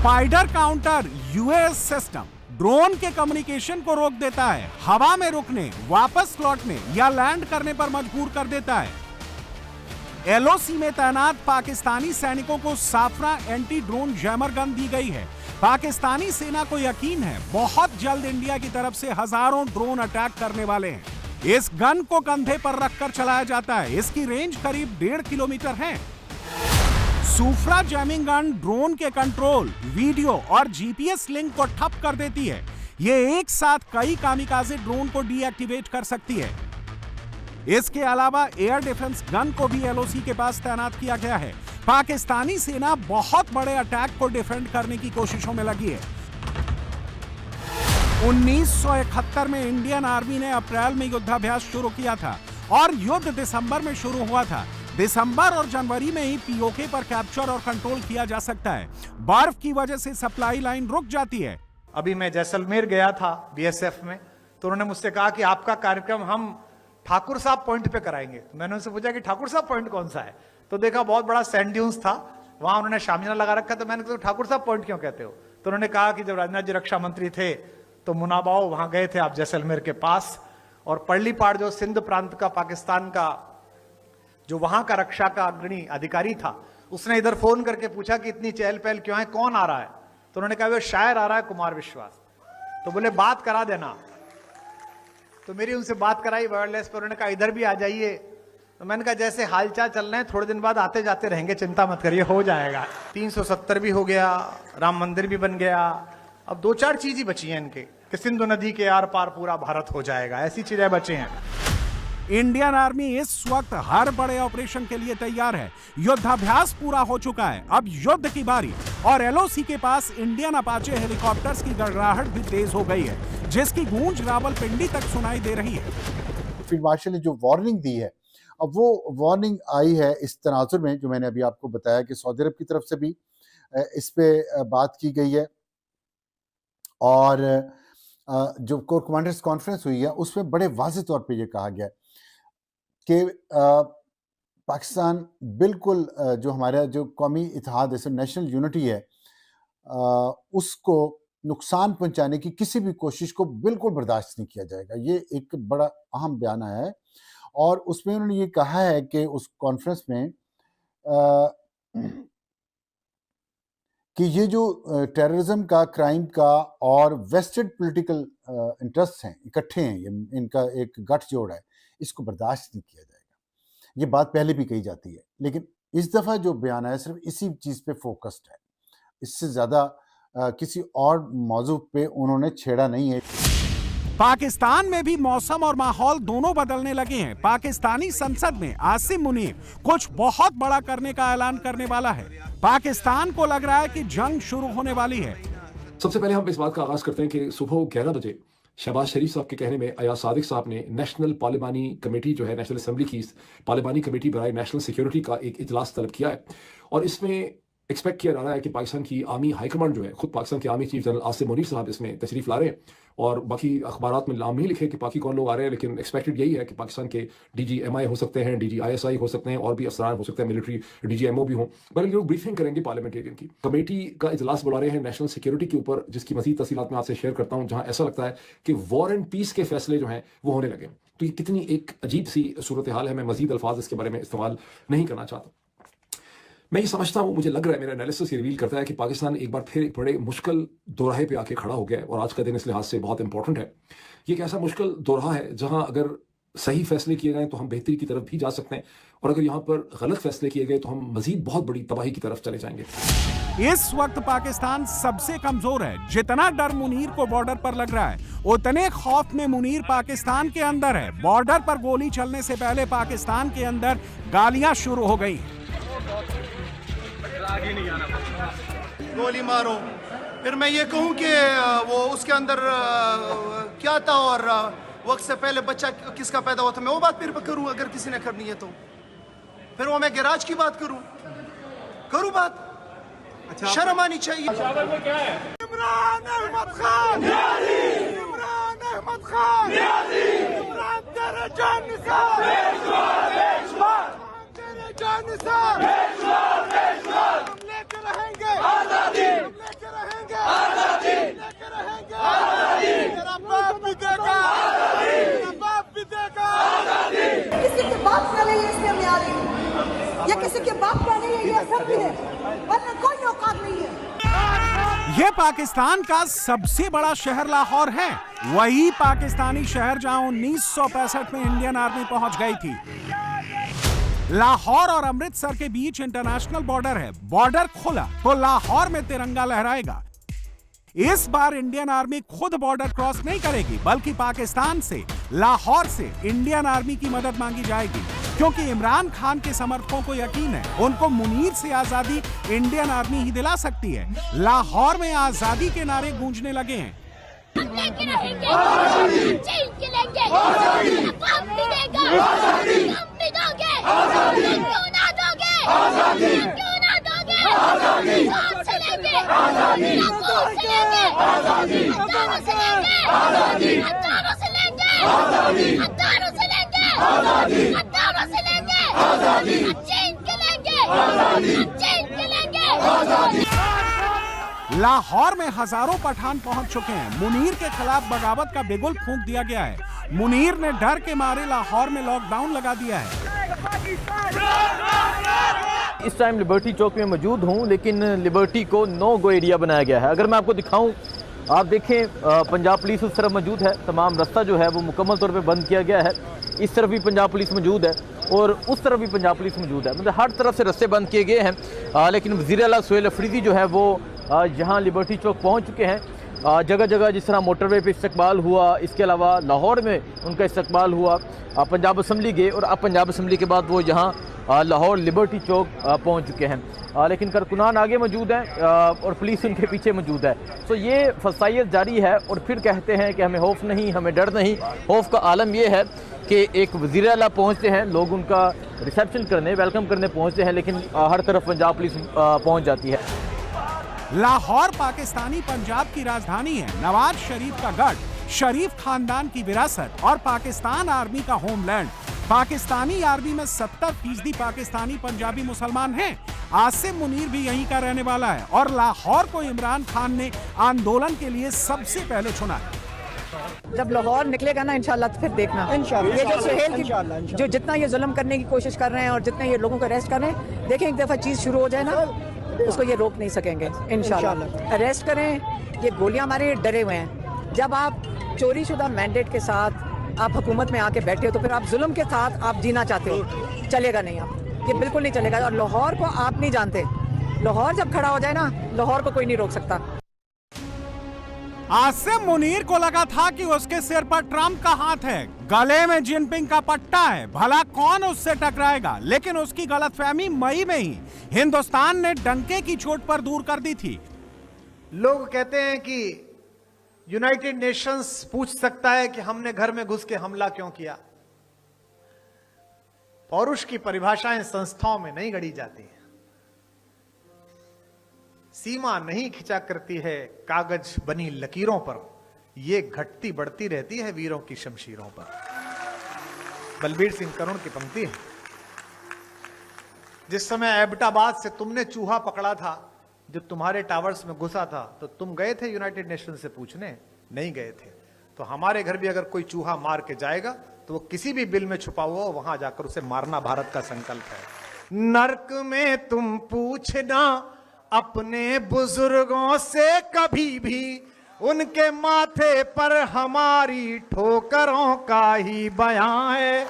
Spider counter US system drone के communication को रोक देता है, हवा में रुकने, वापस लौटने या लैंड करने पर मजबूर कर देता है। एलओसी में तैनात पाकिस्तानी सैनिकों को साफरा एंटी ड्रोन जैमर गन दी गई है। पाकिस्तानी सेना को यकीन है बहुत जल्द इंडिया की तरफ से हजारों ड्रोन अटैक करने वाले हैं। इस गन को कंधे पर रखकर चलाया जाता है। इसकी रेंज करीब 1.5 किलोमीटर है। साफरा जैमिंग गन ड्रोन के कंट्रोल, वीडियो और जीपीएस लिंक को ठप कर देती है। यह एक साथ कई कामिकाज़े ड्रोन को डीएक्टिवेट कर सकती है। इसके अलावा एयर डिफेंस गन को भी एलओसी के पास तैनात किया गया है। पाकिस्तानी सेना बहुत बड़े अटैक को डिफेंड करने की कोशिशों में लगी है। 1971 में इंडियन आर्मी ने अप्रैल में युद्धाभ्यास शुरू किया था और युद्ध दिसंबर में शुरू हुआ था। दिसंबर और जनवरी में ही पीओके पर कैप्चर और कंट्रोल किया जा सकता है। बर्फ की वजह से सप्लाई लाइन रुक जाती है। अभी मैं जैसलमेर गया था बीएसएफ में, तो उन्होंने मुझसे कहा कि आपका कार्यक्रम हम ठाकुर साहब पॉइंट पे कराएंगे। मैंने उनसे पूछा कि ठाकुर साहब पॉइंट कौन सा है, तो देखा बहुत बड़ा सैंड ड्यून्स था, वहां उन्होंने शामियाना लगा रखा। तो मैंने कहा ठाकुर साहब पॉइंट क्यों कहते हो, तो उन्होंने कहा कि जब राजनाथ जी रक्षा मंत्री थे तो मुनाबाओ वहां गए थे आप जैसलमेर के पास, और पल्लीपाड़ जो सिंध प्रांत का पाकिस्तान का जो वहां का रक्षा का अग्रणी अधिकारी था, उसने इधर फोन करके पूछा कि इतनी चहल पहल क्यों है, कौन आ रहा है, तो उन्होंने कहा वो शायर आ रहा है कुमार विश्वास। तो बोले बात करा देना, तो मेरी उनसे बात कराई वायरलेस पर। उन्होंने कहा इधर भी आ जाइए, तो मैंने कहा जैसे हालचाल चल रहे हैं थोड़े दिन बाद आते जाते रहेंगे, चिंता मत करिए, हो जाएगा। 370 भी हो गया, राम मंदिर भी बन गया, अब 2-4 चीज ही बची हैं इनके कि सिंधु नदी के आर पार पूरा भारत हो जाएगा, ऐसी चीजें बची हैं। इंडियन आर्मी इस वक्त हर बड़े ऑपरेशन के लिए तैयार है। युद्धाभ्यास पूरा हो चुका है, अब युद्ध की बारी, और एलओसी के पास इंडियन अपाचे हेलीकॉप्टर्स की गड़गड़ाहट भी तेज हो गई है, जिसकी गूंज रावलपिंडी तक सुनाई दे रही है। फील्ड मार्शल ने जो वार्निंग दी है, अब वो वार्निंग आई है इस तनाजुर में जो मैंने अभी आपको बताया कि सऊदी अरब की तरफ से भी इस पे बात की गई है, और जो कोर कमांडर्स कॉन्फ्रेंस हुई है उसमें बड़े वाज़ेह तौर पे ये कहा गया कि पाकिस्तान बिल्कुल जो हमारा जो कौमी इत्तेहाद है, नेशनल यूनिटी है, उसको नुकसान पहुंचाने की किसी भी कोशिश को बिल्कुल बर्दाश्त नहीं किया जाएगा। ये एक बड़ा अहम बयान आया है, और उसमें उन्होंने ये कहा है कि उस कॉन्फ्रेंस में कि ये जो टेररिज्म का, क्राइम का और वेस्टेड पॉलिटिकल इंटरेस्ट हैं, इकट्ठे हैं, ये इनका एक गठजोड़ है, इसको बर्दाश्त नहीं किया जाएगा। ये बात पहले भी कही जाती है, लेकिन इस दफ़ा जो बयान है सिर्फ इसी चीज़ पे फोकस्ड है, इससे ज़्यादा किसी और मौजू पे उन्होंने छेड़ा नहीं है। पाकिस्तान में भी मौसम और माहौल दोनों बदलने लगे हैं। पाकिस्तानी संसद में आसिम मुनीर कुछ बहुत बड़ा करने का ऐलान करने वाला है। पाकिस्तान को लग रहा है कि जंग शुरू होने वाली है। सबसे पहले हम इस बात का आगाज करते हैं कि सुबह 11 बजे शहबाज शरीफ साहब के कहने में अयाज सादिक साहब ने नेशनल पार्लिमानी कमेटी जो है, नेशनल असेंबली की पार्लिमानी कमेटी बराए नेशनल सिक्योरिटी का एक इजलास तलब किया है, और इसमें एक्सपेक्ट किया जा रहा है कि पाकिस्तान की आर्मी हाईकमांड जो है, खुद पाकिस्तान के army chief general Asim Munir साहब इसमें तशरीफ ला रहे हैं। और बाकी अखबारात में नाम नहीं लिखे कि बाकी कौन लोग आ रहे हैं, लेकिन एक्सपेक्टेड यही है कि पाकिस्तान के DGMI हो सकते हैं, DGISI हो सकते हैं, और भी अफसरान हो सकते हैं, मिलिट्री DGMO भी हों। बल्कि लोग ब्रीफिंग करेंगे पार्लियामेंटेरियन की। कमेटी का इजलास बुला रहे हैं नेशनल सिक्योरिटी के ऊपर, जिसकी मज़ीद तफसीलात मैं आपसे शेयर करता हूँ, जहाँ ऐसा लगता है कि वॉर एंड पीस के फैसले जो हैं वो होने लगे। तो ये कितनी एक अजीब सी सूरत हाल है, मैं मज़ीद अल्फाज इसके बारे में इस्तेमाल नहीं करना चाहता। मैं ये समझता हूँ, मुझे लग रहा है, मेरा एनालिसिस ये रिवील करता है कि पाकिस्तान एक बार फिर बड़े मुश्किल दोराहे पे आके खड़ा हो गया है, और आज का दिन इस लिहाज से बहुत इंपॉर्टेंट है। ये एक ऐसा मुश्किल दोराहा है जहां अगर सही फैसले किए गए तो हम बेहतरी की तरफ भी जा सकते हैं, और अगर यहाँ पर गलत फैसले किए गए तो हम मजीद बहुत बड़ी तबाही की तरफ चले जाएंगे। इस वक्त पाकिस्तान सबसे कमजोर है। जितना डर मुनीर को बॉर्डर पर लग रहा है, उतने खौफ में मुनीर पाकिस्तान के अंदर है। बॉर्डर पर गोली चलने से पहले पाकिस्तान के अंदर गालियां शुरू हो गई। आगे नहीं आना, गोली मारो, फिर मैं ये कहूं कि वो उसके अंदर क्या था और वक्त से पहले बच्चा किसका पैदा हुआ था, मैं वो बात फिर करूं अगर किसी ने करनी है तो। फिर वो मैं गैराज की बात करूं बात। अच्छा, शर्म आनी चाहिए। क्या है? इमरान अहमद खान, इमरान अहमद खान, इमरान तेरे जान निसार, तेरे जान निसार, हम लेके रहेंगे आजादी, हम लेके ये पाकिस्तान का सबसे बड़ा शहर लाहौर है, वही पाकिस्तानी शहर जहां 1965 में इंडियन आर्मी पहुंच गई थी। लाहौर और अमृतसर के बीच इंटरनेशनल बॉर्डर है। बॉर्डर खुला तो लाहौर में तिरंगा लहराएगा। इस बार इंडियन आर्मी खुद बॉर्डर क्रॉस नहीं करेगी, बल्कि पाकिस्तान से, लाहौर से इंडियन आर्मी की मदद मांगी जाएगी, क्योंकि इमरान खान के समर्थकों को यकीन है उनको मुनीर से आजादी इंडियन आर्मी ही दिला सकती है। लाहौर में आजादी के नारे गूंजने लगे हैं। लाहौर में हजारों पठान पहुंच चुके हैं। मुनीर के खिलाफ बगावत का बिगुल फूंक दिया गया है। मुनीर ने डर के मारे लाहौर में लॉकडाउन लगा दिया है। इस टाइम लिबर्टी चौक में मौजूद हूं, लेकिन लिबर्टी को नो गो एरिया बनाया गया है। अगर मैं आपको दिखाऊं, आप देखें, पंजाब पुलिस उस तरफ मौजूद है। तमाम रास्ता जो है वो मुकम्मल तौर पे बंद किया गया है। इस तरफ भी पंजाब पुलिस मौजूद है और उस तरफ भी पंजाब पुलिस मौजूद है। मतलब हर तरफ से रास्ते बंद किए गए हैं। लेकिन वज़ीर आला सुहेल अफरीदी जो है वो यहाँ लिबर्टी चौक पहुँच चुके हैं। जगह जगह जिस तरह मोटरवे पे इस्तकबाल हुआ, इसके अलावा लाहौर में उनका इस्तकबाल हुआ। पंजाब असम्बली गए और अब पंजाब असम्बली के बाद वो यहाँ लाहौर लिबर्टी चौक पहुँच चुके हैं। लेकिन कारकुनान आगे मौजूद हैं और पुलिस उनके पीछे मौजूद है। तो ये फसाइयत जारी है और फिर कहते हैं कि हमें खौफ नहीं, हमें डर नहीं। खौफ का आलम यह है कि एक वज़ीर आला पहुँचते हैं, लोग उनका रिसेप्शन करने, वेलकम करने पहुँचते हैं, लेकिन हर तरफ पंजाब पुलिस पहुँच जाती है। लाहौर पाकिस्तानी पंजाब की राजधानी है, नवाज शरीफ का गढ़, शरीफ खानदान की विरासत और पाकिस्तान आर्मी का होमलैंड। पाकिस्तानी आर्मी में 70% पाकिस्तानी पंजाबी मुसलमान हैं। आसिम मुनीर भी यहीं का रहने वाला है और लाहौर को इमरान खान ने आंदोलन के लिए सबसे पहले चुना है। जब लाहौर निकलेगा ना इंशाल्लाह, तो फिर देखना ये जो सुहेल की जो जितना ये जुल्म करने की कोशिश कर रहे हैं और जितना ये लोगों को अरेस्ट कर रहे हैं, देखें एक दफा चीज शुरू हो जाए ना, उसको ये रोक नहीं सकेंगे इंशाल्लाह। अरेस्ट करें, ये गोलियां मारे, डरे हुए हैं। जब आप चोरी शुदा मैंडेट के साथ आप हुकूमत में आके बैठे हो, तो फिर आप जुल्म के साथ आप जीना चाहते हो, चलेगा नहीं। आप ये बिल्कुल नहीं चलेगा। और लाहौर को आप नहीं जानते, लाहौर जब खड़ा हो जाए ना, लाहौर को कोई नहीं रोक सकता। आसिम मुनीर को लगा था कि उसके सिर पर ट्रंप का हाथ है, गले में जिनपिंग का पट्टा है, भला कौन उससे टकराएगा। लेकिन उसकी गलतफहमी मई में ही हिंदुस्तान ने डंके की चोट पर दूर कर दी थी। लोग कहते हैं कि यूनाइटेड नेशंस पूछ सकता है कि हमने घर में घुस के हमला क्यों किया। पौरुष की परिभाषाएं संस्थाओं में नहीं गढ़ी जाती हैं। सीमा नहीं खिंचा करती है कागज बनी लकीरों पर, यह घटती बढ़ती रहती है वीरों की शमशीरों पर। बलबीर सिंह करुण की पंक्ति है। जिस समय एबटाबाद से तुमने चूहा पकड़ा था, जो तुम्हारे टावर्स में घुसा था, तो तुम गए थे यूनाइटेड नेशन से पूछने? नहीं गए थे। तो हमारे घर भी अगर कोई चूहा मार के जाएगा तो वो किसी भी बिल में छुपा हुआ हो, वहां जाकर उसे मारना भारत का संकल्प है। नर्क में तुम पूछना अपने बुजुर्गों से कभी भी, उनके माथे पर हमारी ठोकरों का ही बयां है।